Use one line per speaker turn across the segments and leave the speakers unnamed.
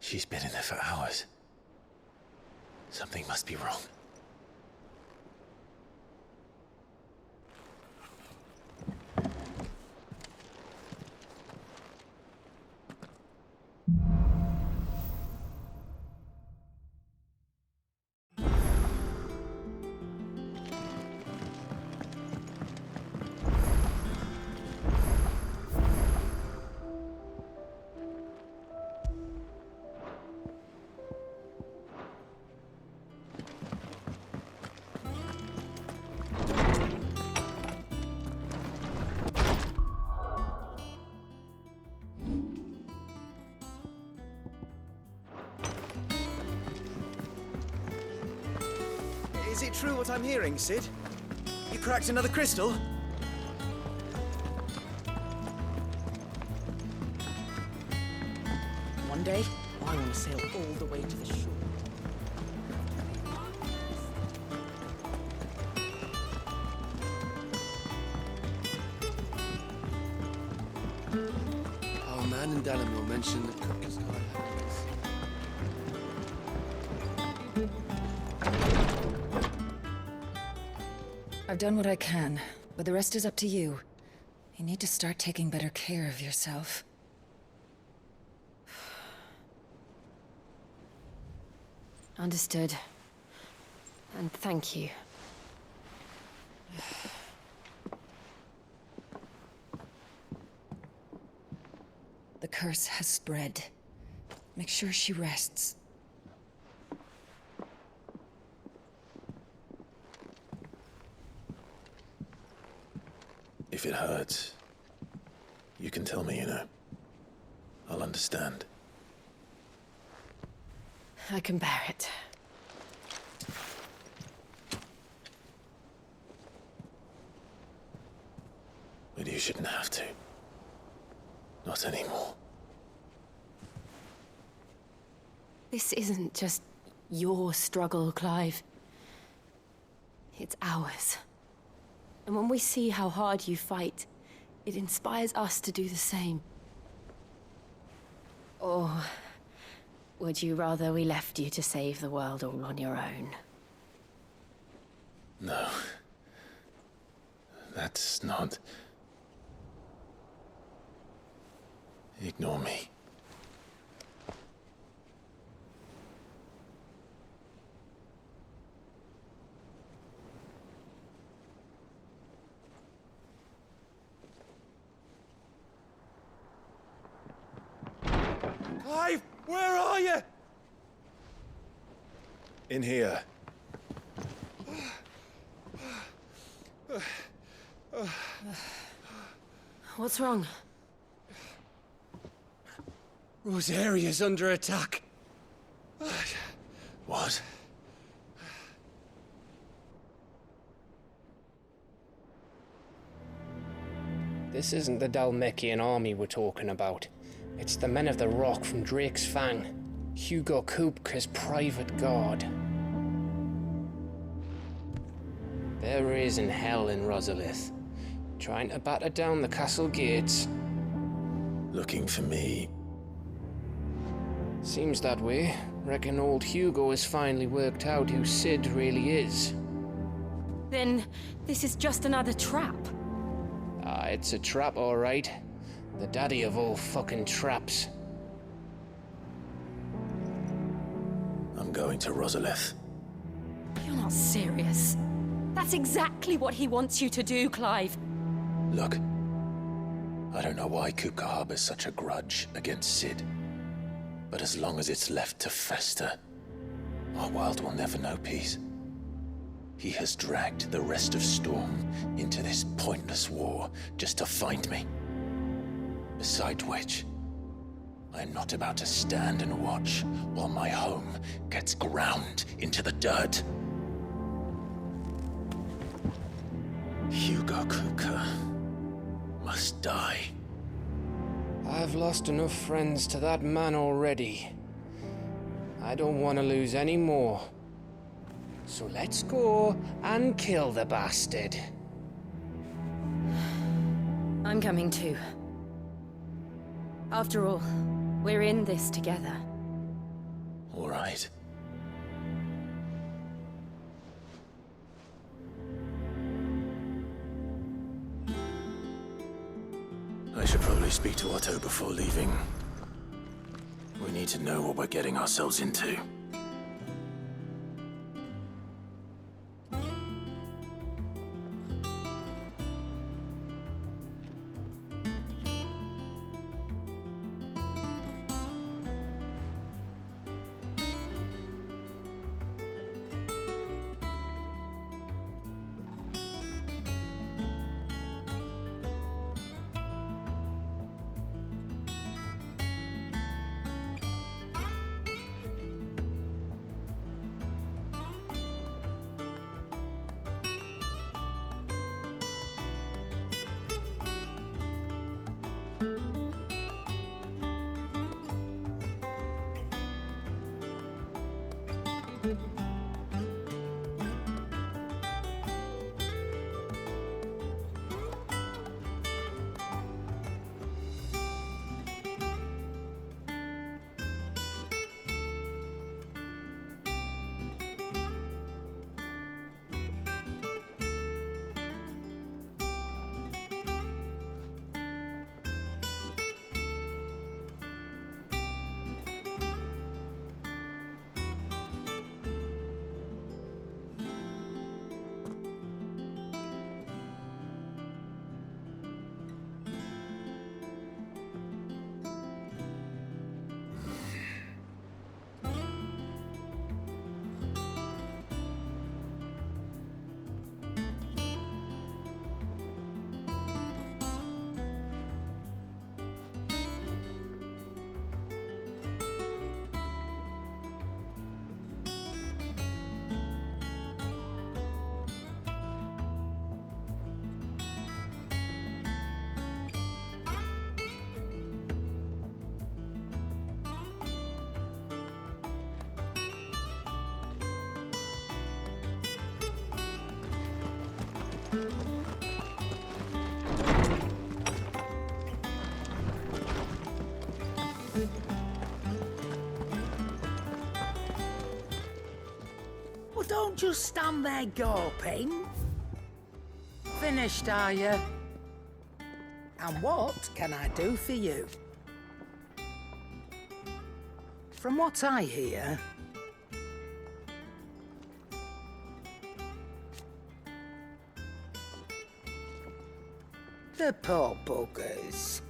She's been in there for hours. Something must be wrong.
Is it true what I'm hearing, Sid? You cracked another crystal?
One day, I want to sail all the way to the shore.
Our man in Dalamore mentioned the cook is quite
I've done what I can, but the rest is up to you. You need to start taking better care of yourself.
Understood. And thank you.
The curse has spread. Make sure she rests.
If it hurts, you can tell me, you know. I'll understand.
I can bear it.
But you shouldn't have to. Not anymore.
This isn't just your struggle, Clive. It's ours. And when we see how hard you fight, it inspires us to do the same. Or would you rather we left you to save the world all on your own?
No. That's not... Ignore me.
Clive, where are you?
In here.
What's wrong?
Rosaria's under attack.
What?
This isn't the Dalmekian army we're talking about. It's the men of the Rock from Drake's Fang. Hugo Kupka's private guard. They're raising hell in Rosalith, trying to batter down the castle gates.
Looking for me.
Seems that way. Reckon old Hugo has finally worked out who Sid really is.
Then this is just another trap.
Ah, it's a trap, all right. The daddy of all fucking traps.
I'm going to Rosalith.
You're not serious. That's exactly what he wants you to do, Clive.
Look, I don't know why Kupka harbors such a grudge against Sid. But as long as it's left to fester, our world will never know peace. He has dragged the rest of Storm into this pointless war just to find me. Besides which, I am not about to stand and watch while my home gets ground into the dirt. Hugo Kupka must die.
I've lost enough friends to that man already. I don't want to lose any more. So let's go and kill the bastard.
I'm coming too. After all, we're in this together.
all right. I should probably speak to Otto before leaving. We need to know what we're getting ourselves into.
Well, don't just stand there gawping. Finished, are you? And what can I do for you? From what I hear, the poor buggers.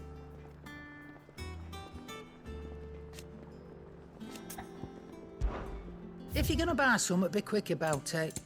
If you're gonna buy something, be quick about it.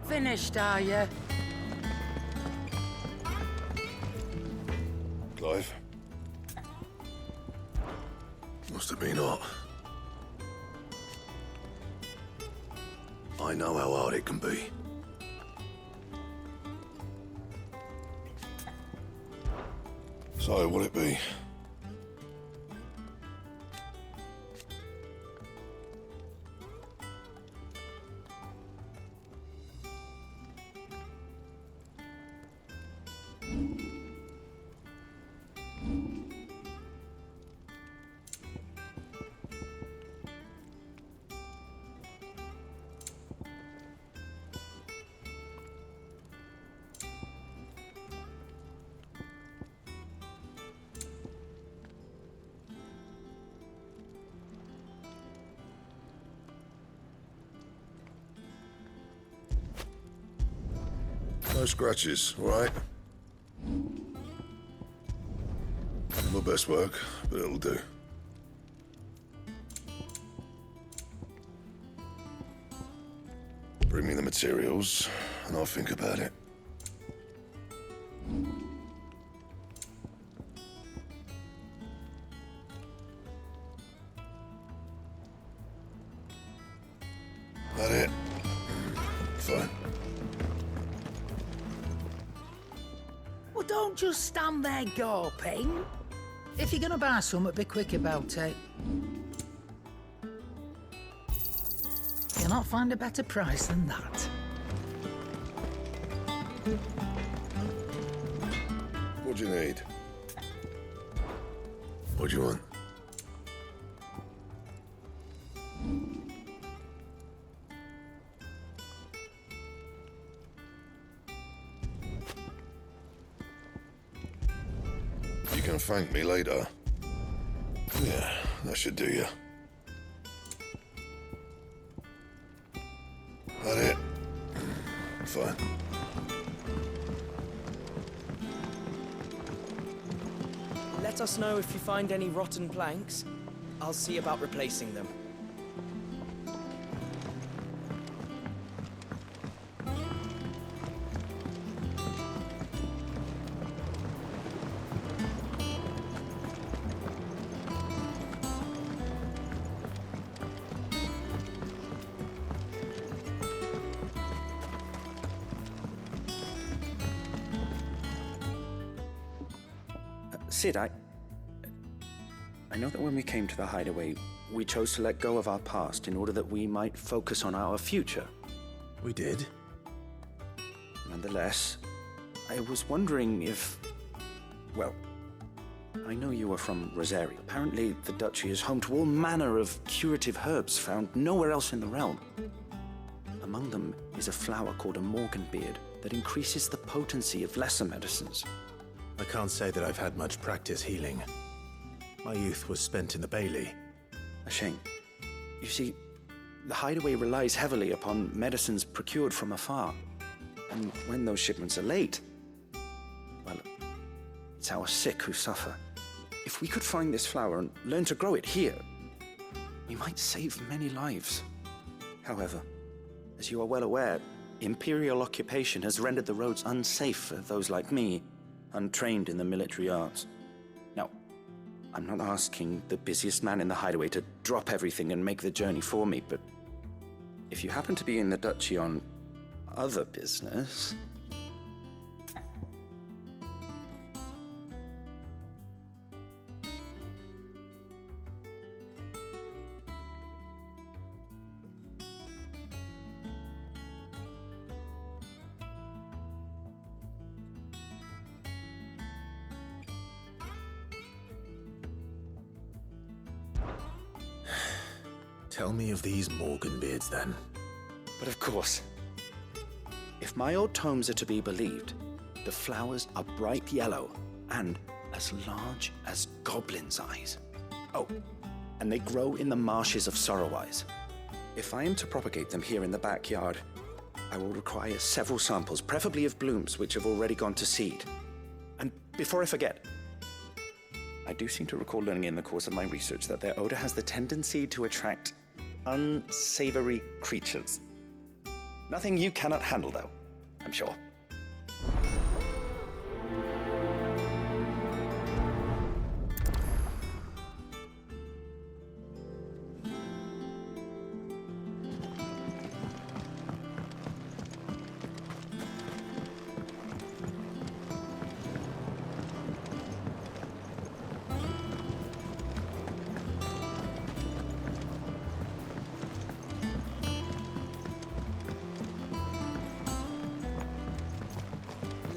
Finished, are you?
Clive? Must have been hot. I know how hard it can be. So, what'll it be? No scratches, all right? Not my best work, but it'll do. Bring me the materials, and I'll think about it. That it?
don't just stand there gawping. If you're gonna buy something, be quick about it. You'll not find a better price than that.
What do you need? What do you want? You can thank me later. Yeah, that should do you. That it? Fine.
Let us know if you find any rotten planks. I'll see about replacing them.
Sid, I know that when we came to the hideaway, we chose to let go of our past in order that we might focus on our future.
We did?
Nonetheless, I was wondering if... Well, I know you are from Rosaria. Apparently, the Duchy is home to all manner of curative herbs found nowhere else in the realm. Among them is a flower called a Morganbeard that increases the potency of lesser medicines.
I can't say that I've had much practice healing. My youth was spent in the Bailey.
A shame. You see, the hideaway relies heavily upon medicines procured from afar. And when those shipments are late, well, it's our sick who suffer. If we could find this flower and learn to grow it here, we might save many lives. However, as you are well aware, Imperial occupation has rendered the roads unsafe for those like me, untrained in the military arts. Now, I'm not asking the busiest man in the hideaway to drop everything and make the journey for me, but if you happen to be in the Duchy on other business...
Tell me of these Morganbeards, then.
But of course, if my old tomes are to be believed, the flowers are bright yellow and as large as goblins' eyes. Oh, and they grow in the marshes of Sorrowise. If I am to propagate them here in the backyard, I will require several samples, preferably of blooms which have already gone to seed. And before I forget, I do seem to recall learning in the course of my research that their odor has the tendency to attract unsavory creatures. Nothing you cannot handle, though, I'm sure.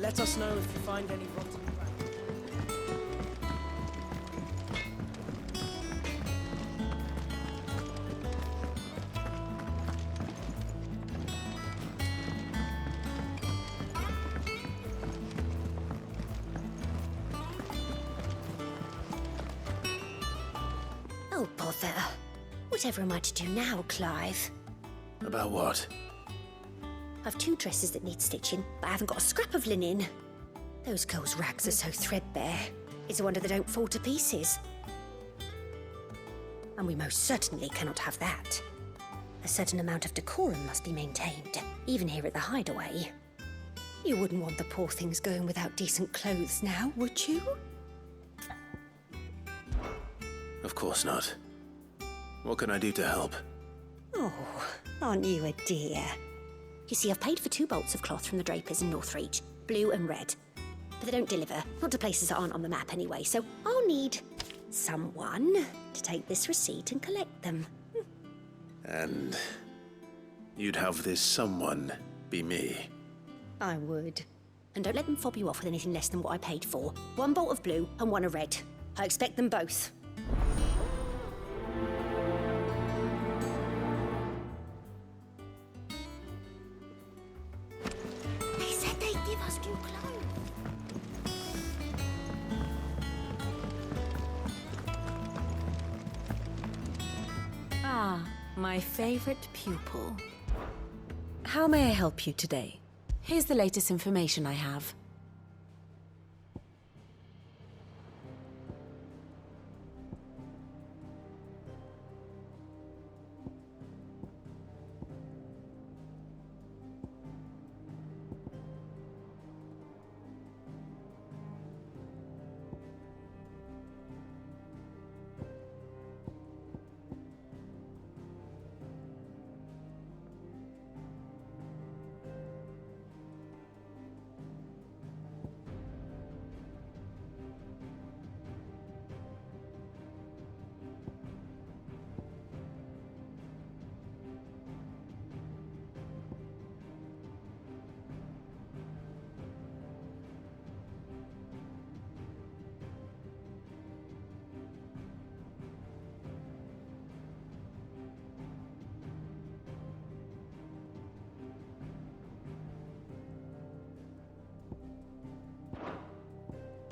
Let us know if you find any rotten planks.
Oh, bother. Whatever am I to do now, Clive?
About what?
I've 2 dresses that need stitching, but I haven't got a scrap of linen. Those girls' rags are so threadbare. It's a wonder they don't fall to pieces. And we most certainly cannot have that. A certain amount of decorum must be maintained, even here at the hideaway. You wouldn't want the poor things going without decent clothes now, would you?
Of course not. What can I do to help?
Oh, aren't you a dear? You see, I've paid for 2 bolts of cloth from the drapers in Northreach, blue and red. but they don't deliver. Not to places that aren't on the map anyway, so I'll need someone to take this receipt and collect them.
And you'd have this someone be me.
I would. And don't let them fob you off with anything less than what I paid for. 1 bolt of blue and 1 of red. I expect them both. They said they'd give us new clothes.
Ah, my favorite pupil. How may I help you today? Here's the latest information I have.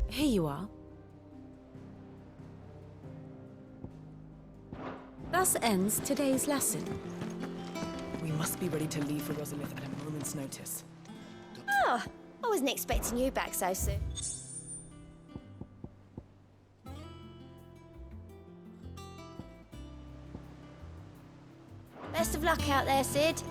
Here you are. Thus ends today's lesson.
We must be ready to leave for Rosalith at a moment's notice.
Oh, I wasn't expecting you back so soon. Best of luck out there, Sid.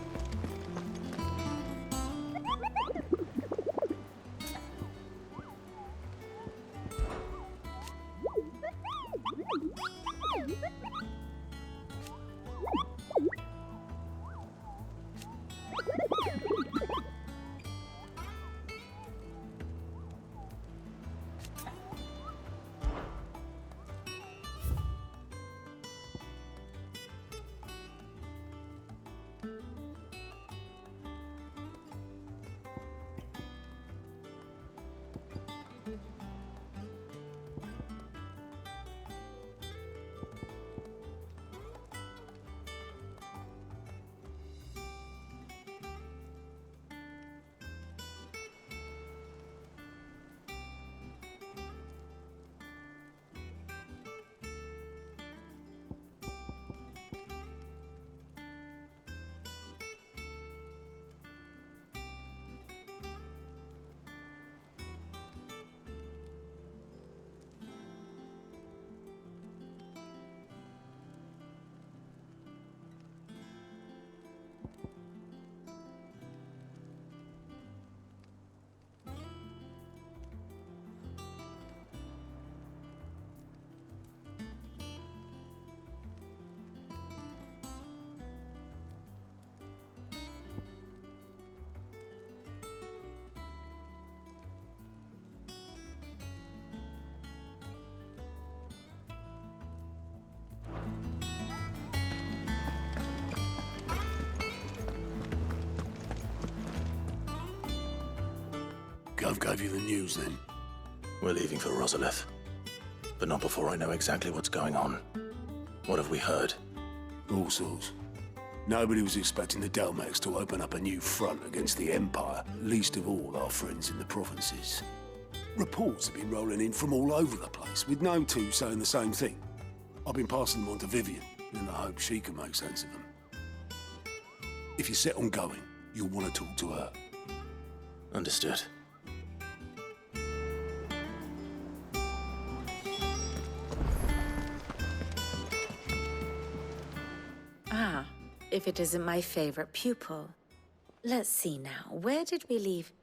Gov gave you the news then?
We're leaving for Rosalith. But not before I know exactly what's going on. What have we heard?
All sorts. Nobody was expecting the Delmex to open up a new front against the Empire, least of all our friends in the provinces. Reports have been rolling in from all over the place, with no two saying the same thing. I've been passing them on to Vivian, in the hope she can make sense of them. If you're set on going, you'll want to talk to her.
Understood.
Ah, if it isn't my favorite pupil. Let's see now, where did we leave?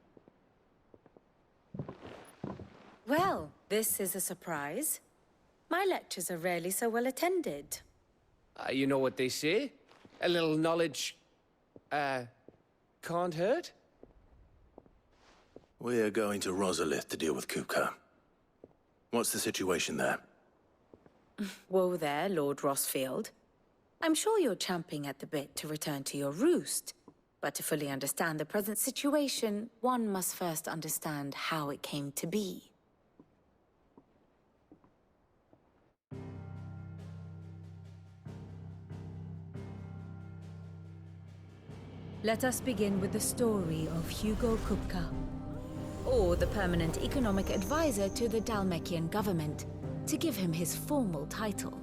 Well, this is a surprise. My lectures are rarely so well attended.
You know what they say? A little knowledge, can't hurt?
We're going to Rosalith to deal with Kupka. What's the situation there?
Whoa there, Lord Rossfield. I'm sure you're champing at the bit to return to your roost. But to fully understand the present situation, one must first understand how it came to be. Let us begin with the story of Hugo Kupka, or the permanent economic advisor to the Dalmekian government, to give him his formal title.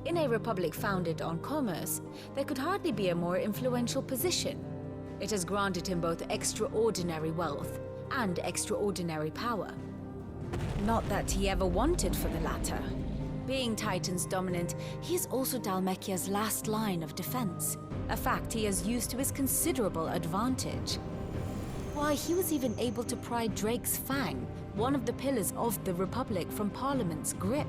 In a republic founded on commerce, there could hardly be a more influential position. It has granted him both extraordinary wealth and extraordinary power. Not that he ever wanted for the latter. Being Titan's dominant, he is also Dalmekia's last line of defense, a fact he has used to his considerable advantage. Why, he was even able to pry Drake's Fang, one of the pillars of the Republic, from Parliament's grip.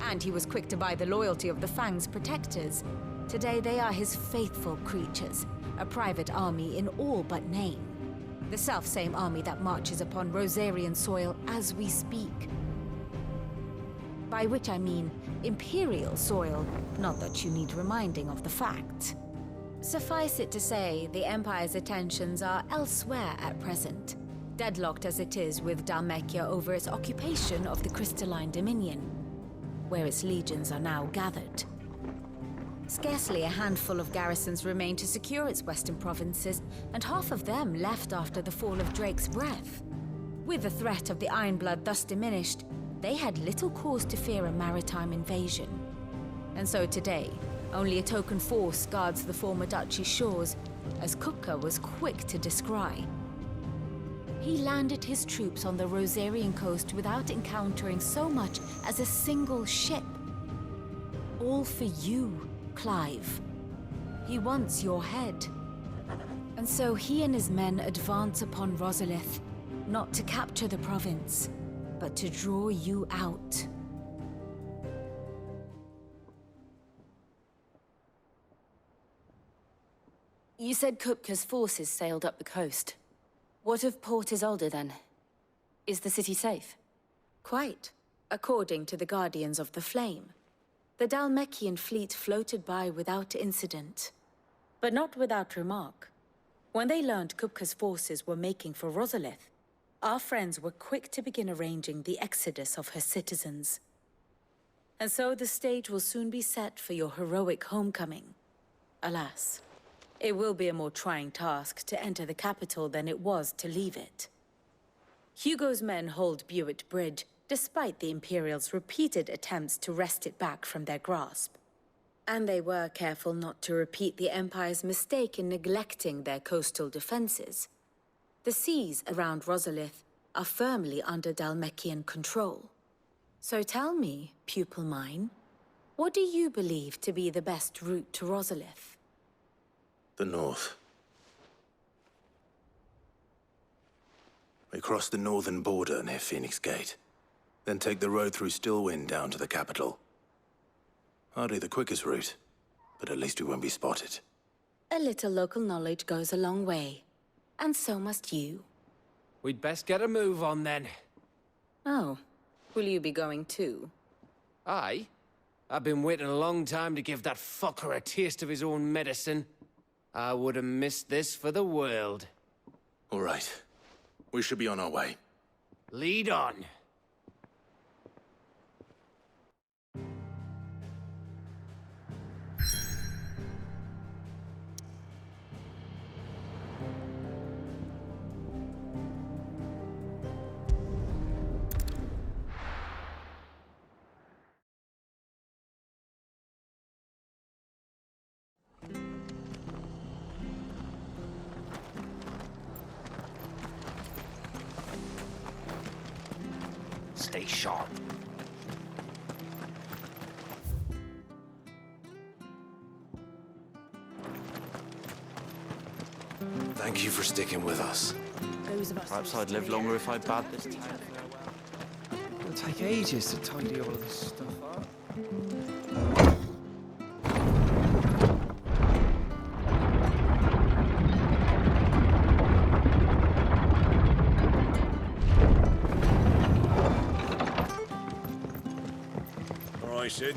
And he was quick to buy the loyalty of the Fang's protectors. Today they are his faithful creatures, a private army in all but name. The self-same army that marches upon Rosarian soil as we speak. By which I mean Imperial soil, not that you need reminding of the fact. Suffice it to say, the Empire's attentions are elsewhere at present, deadlocked as it is with Dalmekia over its occupation of the Crystalline Dominion, where its legions are now gathered. Scarcely a handful of garrisons remain to secure its western provinces, and half of them left after the fall of Drake's Breath. With the threat of the Ironblood thus diminished, they had little cause to fear a maritime invasion. And so today, only a token force guards the former duchy's shores, as Kupka was quick to descry. He landed his troops on the Rosarian coast without encountering so much as a single ship. All for you, Clive. He wants your head. And so he and his men advance upon Rosalith, not to capture the province, but to draw you out.
You said Kupka's forces sailed up the coast. What of Port Isolde, then? Is the city safe?
Quite, according to the Guardians of the Flame. The Dalmekian fleet floated by without incident. But not without remark. When they learned Kupka's forces were making for Rosalith, our friends were quick to begin arranging the exodus of her citizens. And so the stage will soon be set for your heroic homecoming. Alas, it will be a more trying task to enter the capital than it was to leave it. Hugo's men hold Buett Bridge, despite the Imperials' repeated attempts to wrest it back from their grasp. And they were careful not to repeat the Empire's mistake in neglecting their coastal defenses. The seas around Rosalith are firmly under Dalmekian control. So tell me, pupil mine, what do you believe to be the best route to Rosalith?
The north. We cross the northern border near Phoenix Gate, then take the road through Stillwind down to the capital. Hardly the quickest route, but at least we won't be spotted.
A little local knowledge goes a long way, and so must you.
We'd best get a move on then.
Oh, will you be going too?
Aye. I've been waiting a long time to give that fucker a taste of his own medicine. I would have missed this for the world.
All right. We should be on our way.
Lead on.
Stay sharp.
Thank you for sticking with us.
Perhaps I'd live longer if I bade this town.
It'll take ages to tidy all of this stuff up.
I said.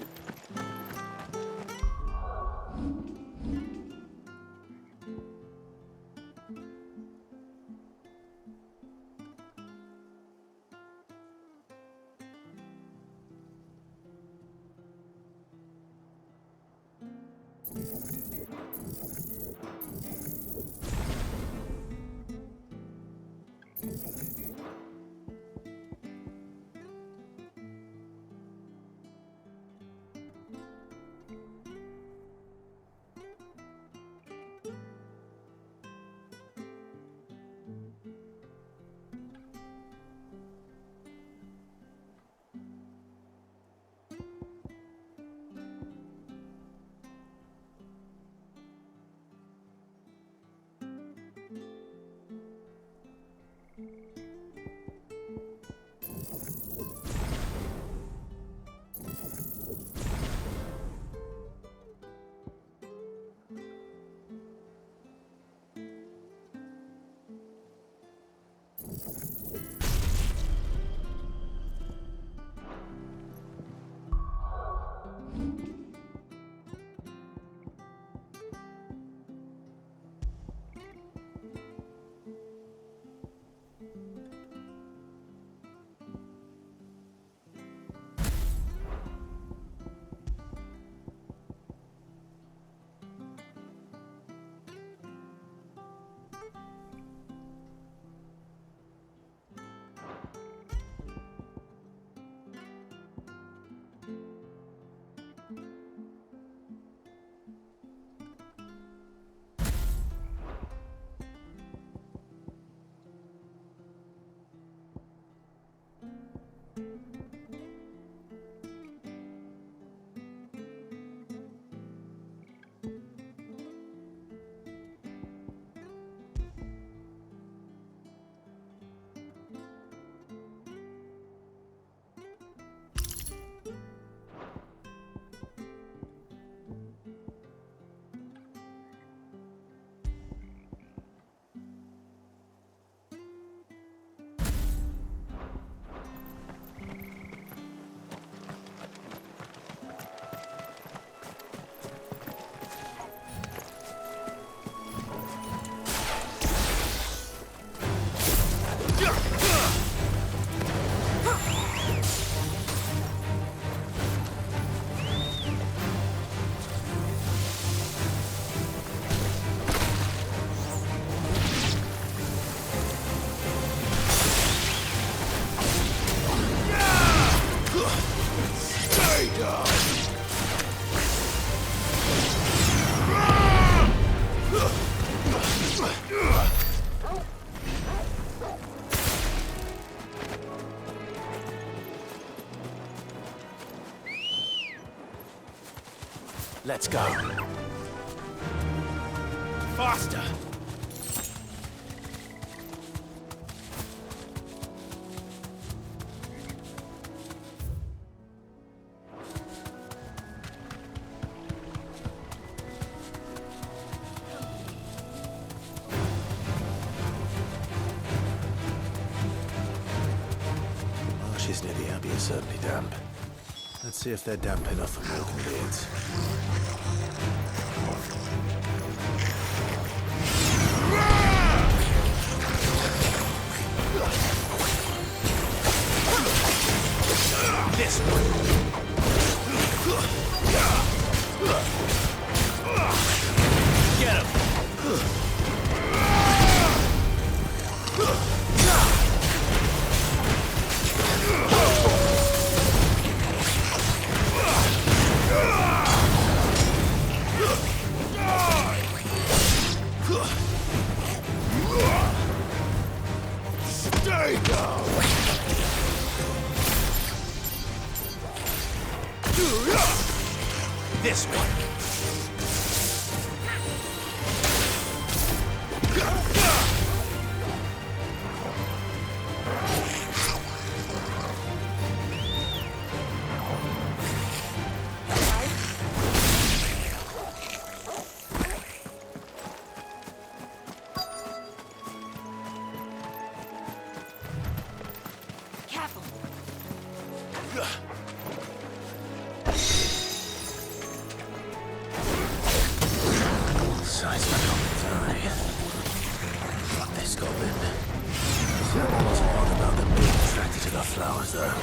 Let's go. Faster!
Marshes near the Abbey are certainly damp. Let's see if they're damp enough for milk and beards.
This one. Get him.
Stay down!
This one.
sir.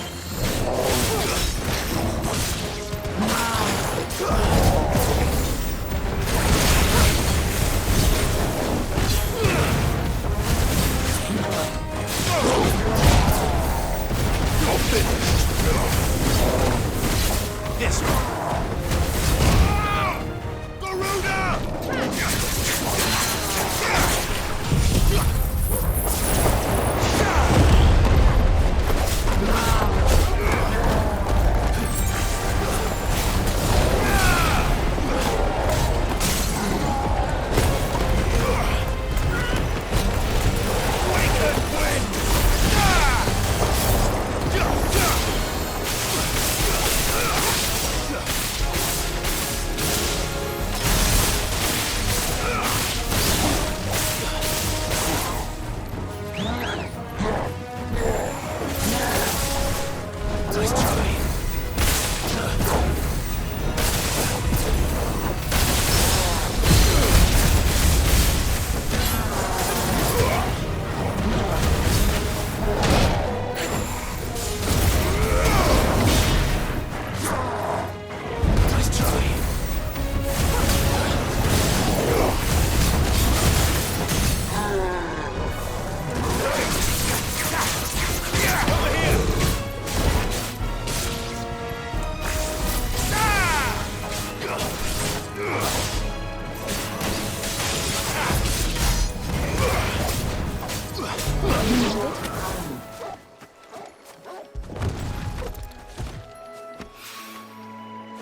This one.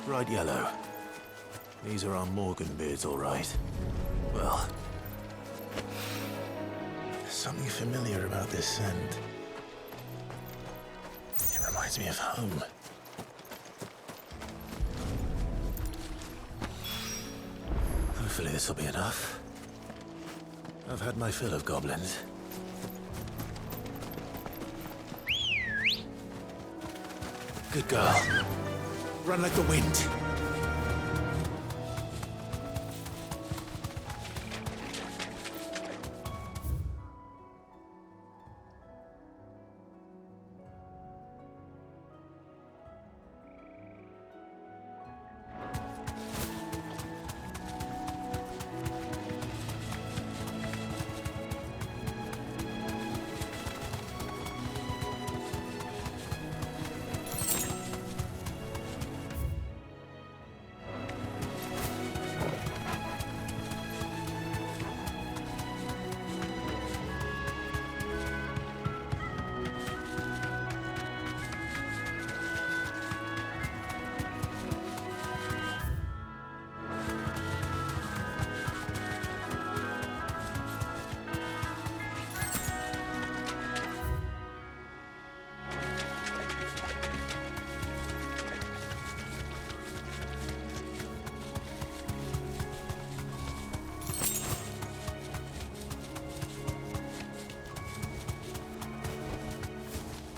Bright yellow. These are our Morgan beards, all right. Well, there's something familiar about this scent. It reminds me of home. Hopefully this will be enough. I've had my fill of goblins. Good girl. Run like the wind.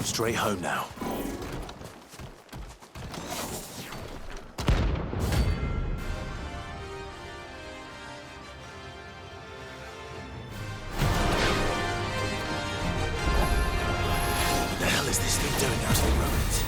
Straight home now. What the hell is this thing doing out of the ruins?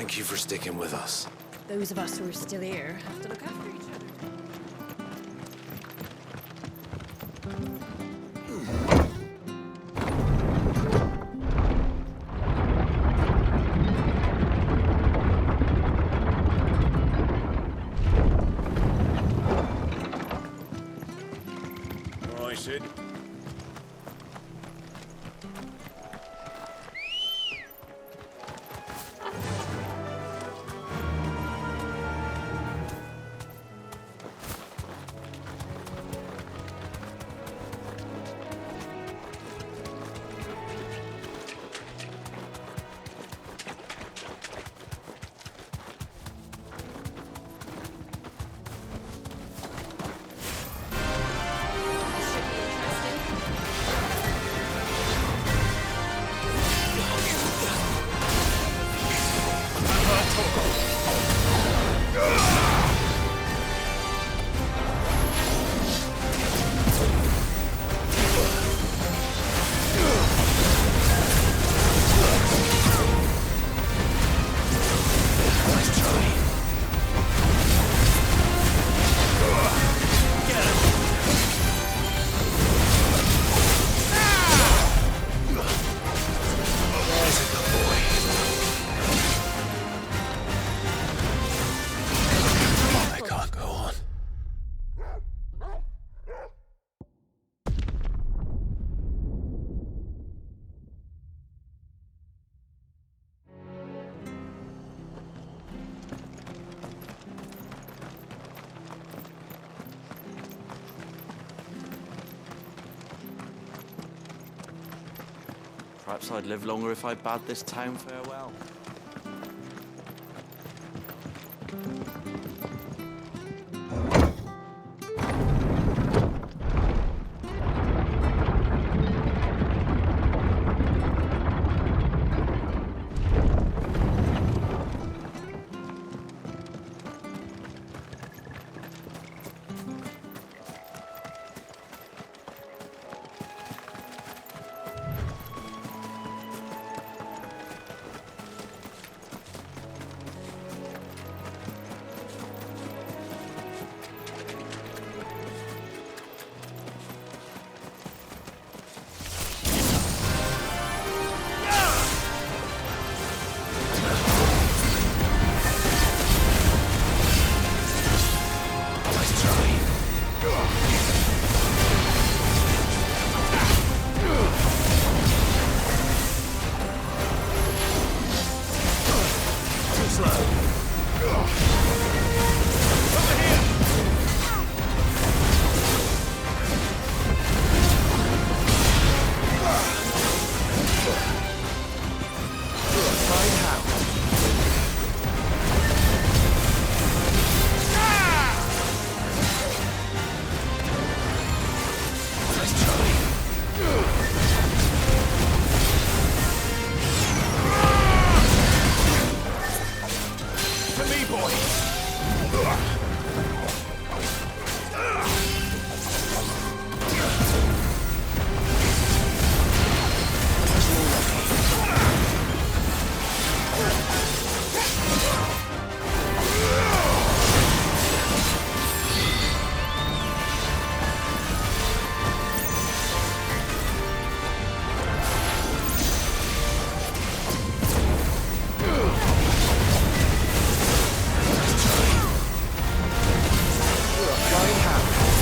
Thank you for sticking with us.
Those of us who are still here have to look after each other.
Right, Sid.
I can't go on.
Perhaps I'd live longer if I bade this town farewell.
Flying hand.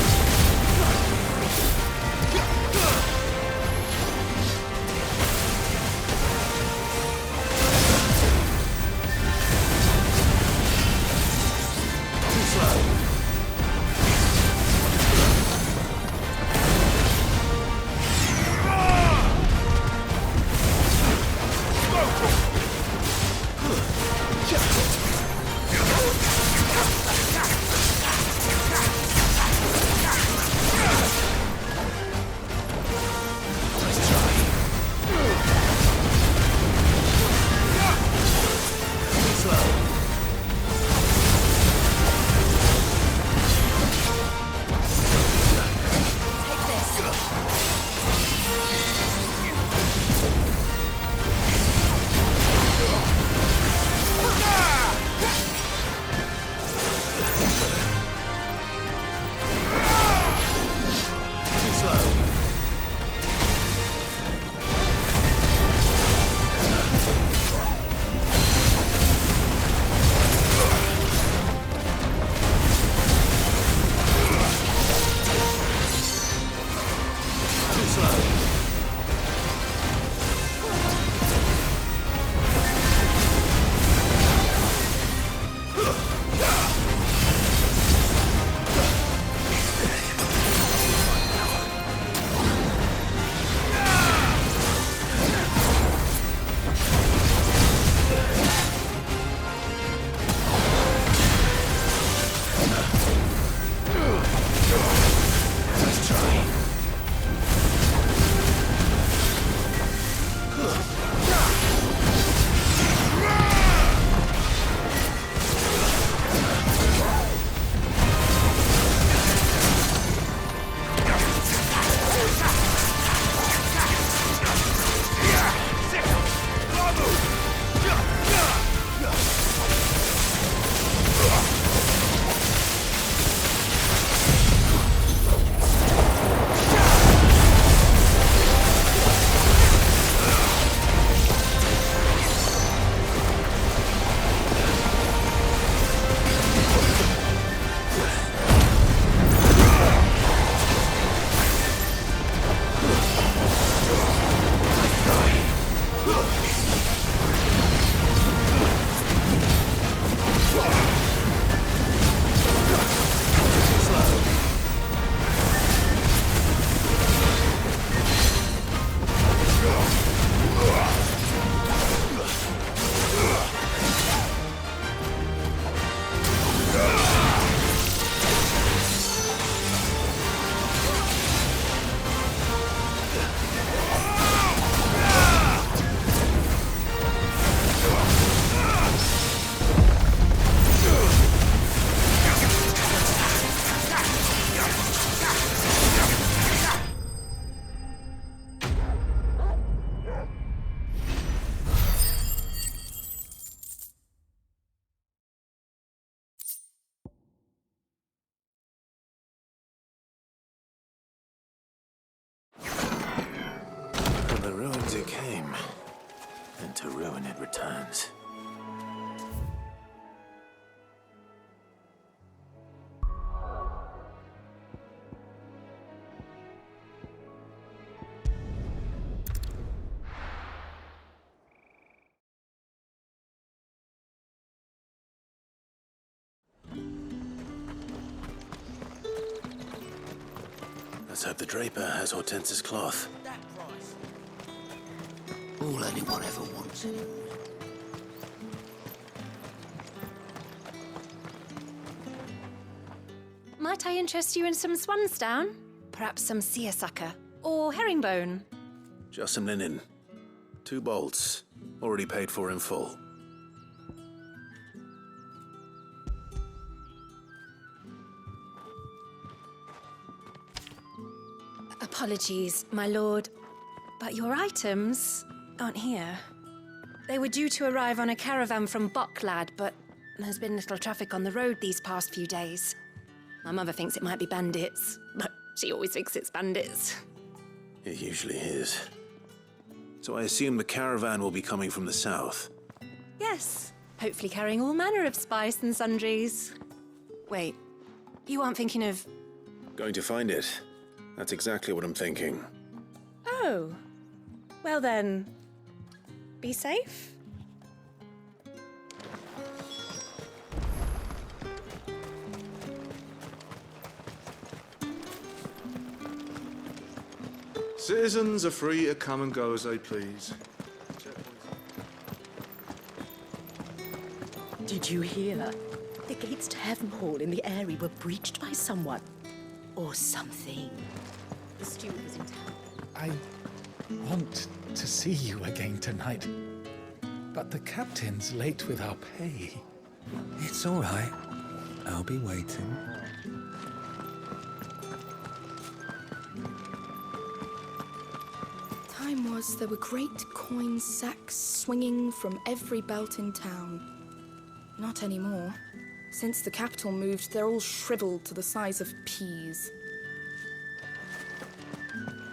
returns. Let's hope the draper has Hortense's cloth.
All anyone ever wants.
Might I interest you in some swansdown? Perhaps some seersucker or herringbone?
Just some linen. 2 bolts. Already paid for in full.
Apologies, my lord, but your items aren't here. They were due to arrive on a caravan from Bocklad, but there's been little traffic on the road these past few days. My mother thinks it might be bandits, but she always thinks it's bandits.
It usually is. So I assume the caravan will be coming from the south.
Yes, hopefully carrying all manner of spice and sundries. Wait, you aren't thinking of...
Going to find it. That's exactly what I'm thinking.
Oh, well then, be safe.
Citizens are free to come and go as they please.
Did you hear? The gates to Heaven Hall in the area were breached by someone. Or something. The steward was in town.
I want to see you again tonight. But the captain's late with our pay.
It's all right. I'll be waiting.
Time was there were great coin sacks swinging from every belt in town. Not anymore. Since the capital moved, they're all shriveled to the size of peas.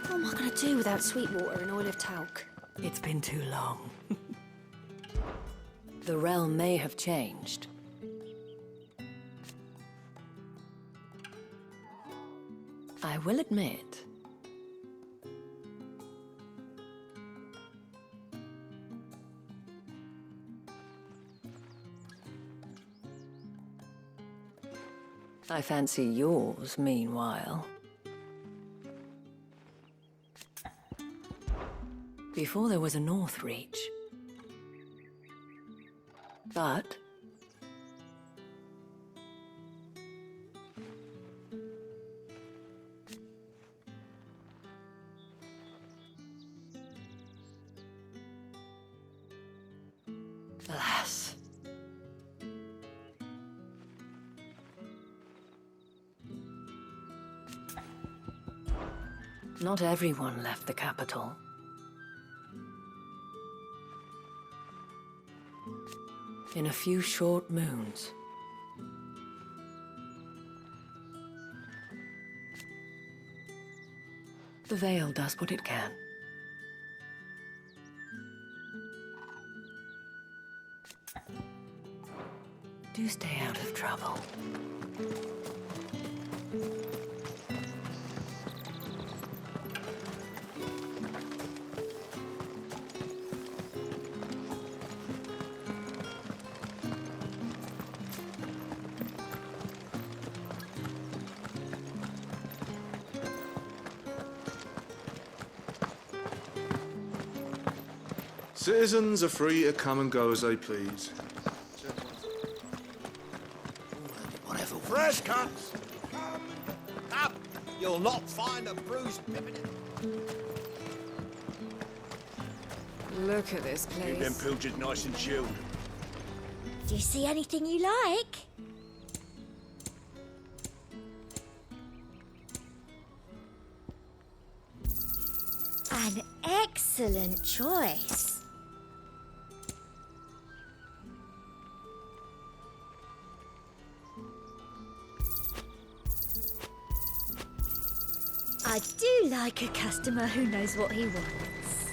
What am I going to do without sweet water and oil of talc?
It's been too long. The realm may have changed. I will admit, I fancy yours, meanwhile. Before there was a North Reach. But alas. Not everyone left the capital. In a few short moons. The Veil does what it can. Do stay out of trouble.
Citizens are free to come and go as they please.
Whatever.
Fresh cuts! Come up! You'll not find a bruised pippin.
Look at this
Keep them pilgers nice and chilled.
Do you see anything you like? An excellent choice. I do like a customer who knows what he wants.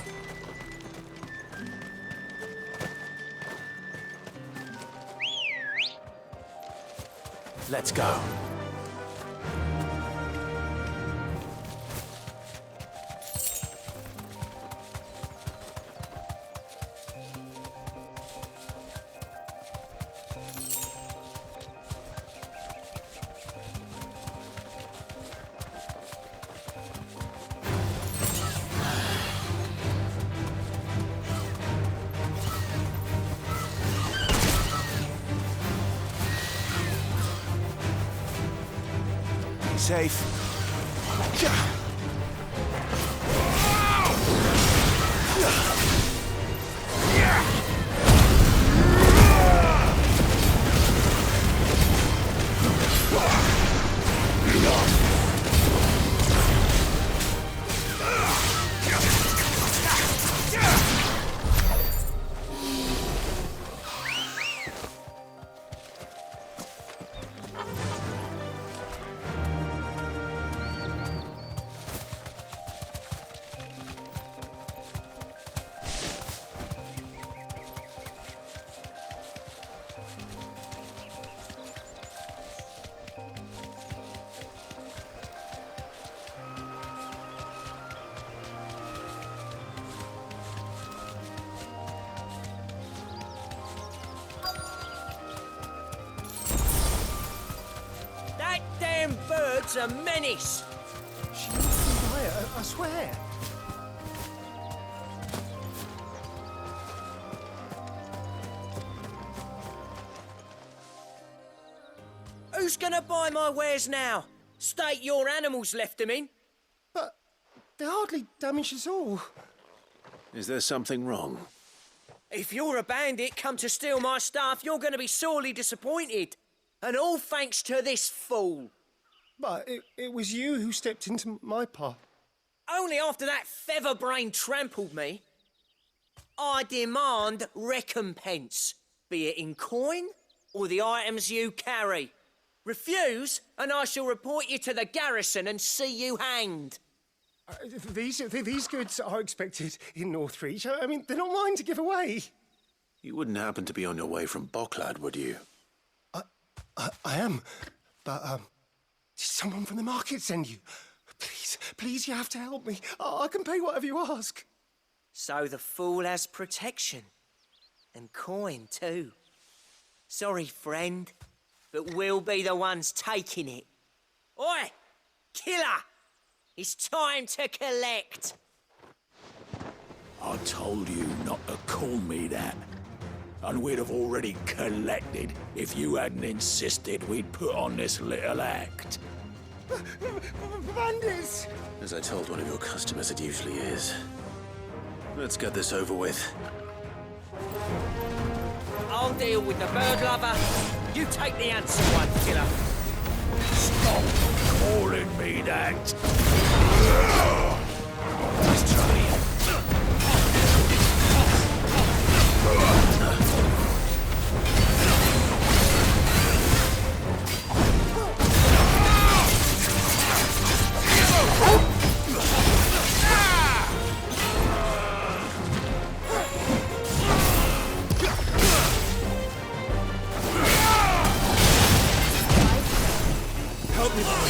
Let's go.
Safe.
That damn bird's a menace!
She won't come by, I swear.
Who's gonna buy my wares now? State your animals left them in.
But they hardly damage us all.
Is there something wrong?
If you're a bandit come to steal my stuff, you're gonna be sorely disappointed. And all thanks to this fool.
But it was you who stepped into my path.
Only after that feather-brain trampled me. I demand recompense, be it in coin or the items you carry. Refuse, and I shall report you to the garrison and see you hanged.
These goods are expected in Northreach. I mean, they're not mine to give away.
You wouldn't happen to be on your way from Bocklad, would you?
I am, but did someone from the market send you? Please, you have to help me. I can pay whatever you ask.
So the fool has protection. And coin, too. Sorry, friend, but we'll be the ones taking it. Oi! Killer! It's time to collect.
I told you not to call me that. And we'd have already collected if you hadn't insisted we'd put on this little act.
Bandits!
As I told one of your customers, it usually is. Let's get this over with.
I'll deal with the bird lover. You take the answer one, killer.
Stop calling me that.
Let's try.
Help me, boy.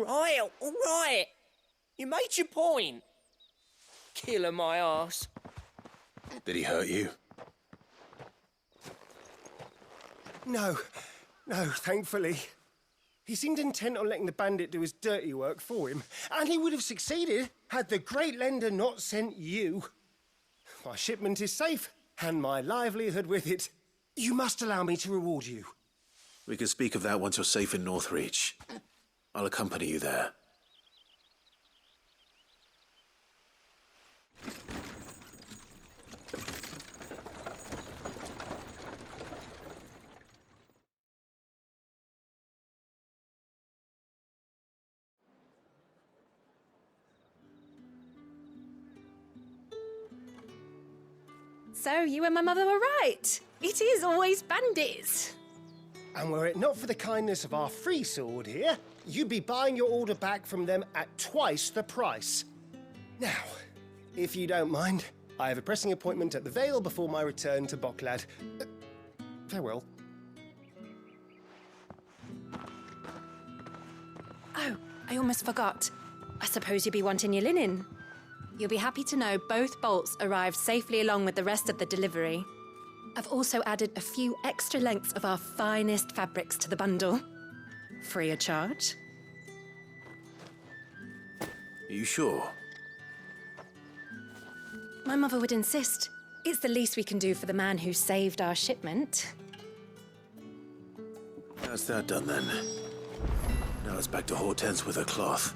All right. You made your point. Killing my ass.
Did he hurt you?
No, thankfully. He seemed intent on letting the bandit do his dirty work for him, and he would have succeeded had the great lender not sent you. My shipment is safe, and my livelihood with it. You must allow me to reward you.
We can speak of that once you're safe in Northreach. I'll accompany you there.
So, you and my mother were right. It is always bandits.
And were it not for the kindness of our free sword here, you'd be buying your order back from them at twice the price. Now, if you don't mind, I have a pressing appointment at the Vale before my return to Bocklad. Farewell.
Oh, I almost forgot. I suppose you'll be wanting your linen. You'll be happy to know both bolts arrived safely along with the rest of the delivery. I've also added a few extra lengths of our finest fabrics to the bundle. Free of charge.
Are you sure?
My mother would insist. It's the least we can do for the man who saved our shipment.
That's that done then. Now it's back to Hortense with her cloth.